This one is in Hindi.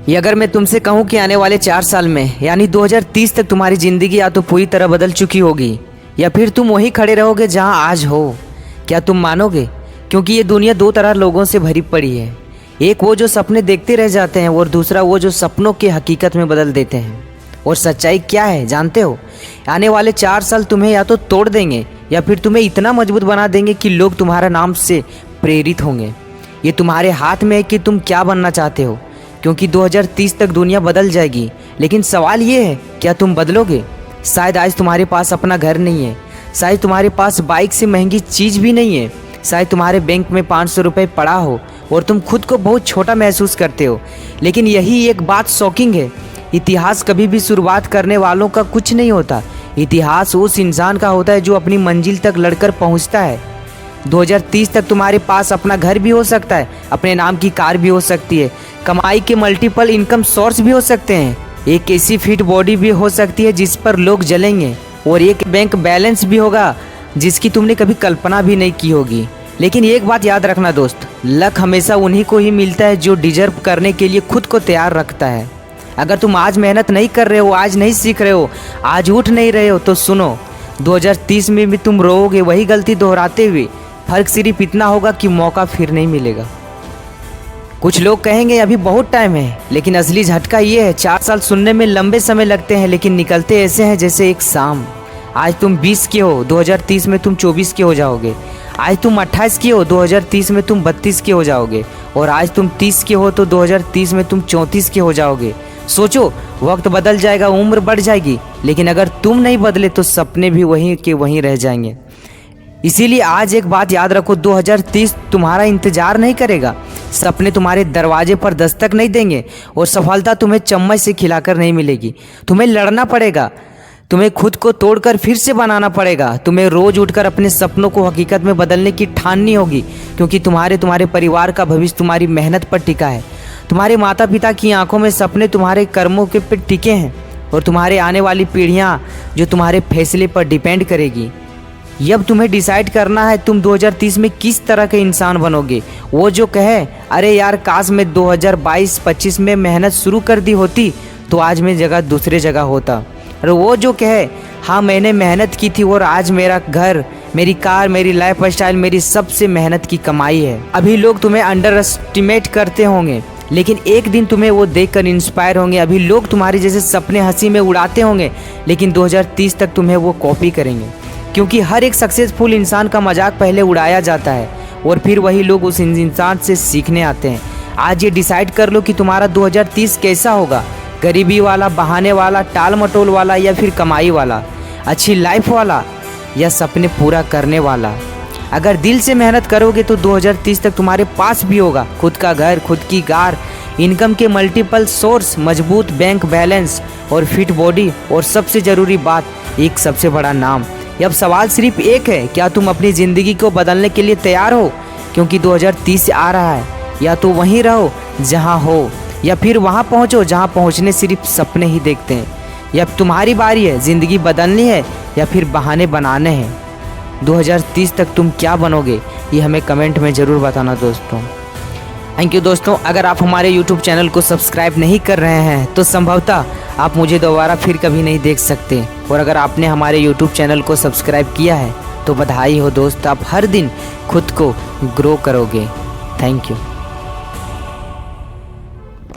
ये अगर मैं तुमसे कहूँ कि आने वाले 4 साल में यानी 2030 तक तुम्हारी ज़िंदगी या तो पूरी तरह बदल चुकी होगी या फिर तुम वहीं खड़े रहोगे जहाँ आज हो, क्या तुम मानोगे? क्योंकि ये दुनिया दो तरह लोगों से भरी पड़ी है। एक वो जो सपने देखते रह जाते हैं और दूसरा वो जो सपनों की हकीकत में बदल देते हैं। और सच्चाई क्या है जानते हो? आने वाले 4 साल तुम्हें या तो तोड़ देंगे या फिर तुम्हें इतना मजबूत बना देंगे कि लोग तुम्हारा नाम से प्रेरित होंगे। ये तुम्हारे हाथ में है कि तुम क्या बनना चाहते हो, क्योंकि 2030 तक दुनिया बदल जाएगी। लेकिन सवाल ये है, क्या तुम बदलोगे? शायद आज तुम्हारे पास अपना घर नहीं है, शायद तुम्हारे पास बाइक से महंगी चीज़ भी नहीं है, शायद तुम्हारे बैंक में 500 रुपये पड़ा हो और तुम खुद को बहुत छोटा महसूस करते हो। लेकिन यही एक बात शॉकिंग है, इतिहास कभी भी शुरुआत करने वालों का कुछ नहीं होता। इतिहास उस इंसान का होता है जो अपनी मंजिल तक लड़कर पहुंचता है। 2030 तक तुम्हारे पास अपना घर भी हो सकता है, अपने नाम की कार भी हो सकती है, कमाई के मल्टीपल इनकम सोर्स भी हो सकते हैं, एक ऐसी फिट बॉडी भी हो सकती है जिस पर लोग जलेंगे, और एक बैंक बैलेंस भी होगा जिसकी तुमने कभी कल्पना भी नहीं की होगी। लेकिन एक बात याद रखना दोस्त, लक हमेशा उन्हीं को ही मिलता है जो डिजर्व करने के लिए खुद को तैयार रखता है। अगर तुम आज मेहनत नहीं कर रहे हो, आज नहीं सीख रहे हो, आज उठ नहीं रहे हो, तो सुनो, 2030 में भी तुम रोओगे वही गलती दोहराते हुए। फर्क सिर्फ इतना होगा कि मौका फिर नहीं मिलेगा। कुछ लोग कहेंगे अभी बहुत टाइम है, लेकिन असली झटका ये है, 4 साल सुनने में लंबे समय लगते हैं लेकिन निकलते ऐसे हैं जैसे एक शाम। आज तुम 20 के हो, 2030 में तुम 24 के हो जाओगे। आज तुम 28 के हो, 2030 में तुम 32 के हो जाओगे। और आज तुम 30 के हो तो 2030 में तुम 34 के हो जाओगे। सोचो, वक्त बदल जाएगा, उम्र बढ़ जाएगी, लेकिन अगर तुम नहीं बदले तो सपने भी वहीं के वहीं रह जाएंगे। इसीलिए आज एक बात याद रखो, 2030 तुम्हारा इंतजार नहीं करेगा, सपने तुम्हारे दरवाजे पर दस्तक नहीं देंगे, और सफलता तुम्हें चम्मच से खिलाकर नहीं मिलेगी। तुम्हें लड़ना पड़ेगा, तुम्हें खुद को तोड़कर फिर से बनाना पड़ेगा। तुम्हें रोज उठकर अपने सपनों को हकीकत में बदलने की ठाननी होगी, क्योंकि तुम्हारे परिवार का भविष्य तुम्हारी मेहनत पर टिका है। तुम्हारे माता पिता की आंखों में सपने तुम्हारे कर्मों के पे टिके हैं, और तुम्हारे आने वाली पीढ़ियाँ जो तुम्हारे फैसले पर डिपेंड करेगी। अब तुम्हें डिसाइड करना है तुम 2030 में किस तरह के इंसान बनोगे। वो जो कहे अरे यार काश मैं 2022-25 में मेहनत शुरू कर दी होती तो आज मैं जगह दूसरे जगह होता। और वो जो कहे हाँ मैंने मेहनत की थी और आज मेरा घर, मेरी कार, मेरी लाइफ स्टाइल मेरी सबसे मेहनत की कमाई है। अभी लोग तुम्हें अंडर एस्टिमेट करते होंगे, लेकिन एक दिन तुम्हें वो देखकर इंस्पायर होंगे। अभी लोग तुम्हारे जैसे सपने हंसी में उड़ाते होंगे, लेकिन 2030 तक तुम्हें वो कॉपी करेंगे, क्योंकि हर एक सक्सेसफुल इंसान का मजाक पहले उड़ाया जाता है और फिर वही लोग उस इंसान से सीखने आते हैं। आज ये डिसाइड कर लो कि तुम्हारा 2030 कैसा होगा, गरीबी वाला, बहाने वाला, टाल मटोल वाला, या फिर कमाई वाला, अच्छी लाइफ वाला, या सपने पूरा करने वाला। अगर दिल से मेहनत करोगे तो 2030 तक तुम्हारे पास भी होगा खुद का घर, खुद की कार, इनकम के मल्टीपल सोर्स, मजबूत बैंक बैलेंस और फिट बॉडी, और सबसे ज़रूरी बात, एक सबसे बड़ा नाम। अब सवाल सिर्फ एक है, क्या तुम अपनी ज़िंदगी को बदलने के लिए तैयार हो? क्योंकि 2030 आ रहा है। या तो वहीं रहो जहां हो, या फिर वहां पहुंचो जहां पहुंचने सिर्फ सपने ही देखते हैं। या तुम्हारी बारी है, ज़िंदगी बदलनी है या फिर बहाने बनाने हैं। 2030 तक तुम क्या बनोगे, ये हमें कमेंट में ज़रूर बताना दोस्तों। थैंक यू दोस्तों। अगर आप हमारे YouTube चैनल को सब्सक्राइब नहीं कर रहे हैं तो संभवतः आप मुझे दोबारा फिर कभी नहीं देख सकते, और अगर आपने हमारे YouTube चैनल को सब्सक्राइब किया है तो बधाई हो दोस्त, आप हर दिन खुद को ग्रो करोगे। Thank you.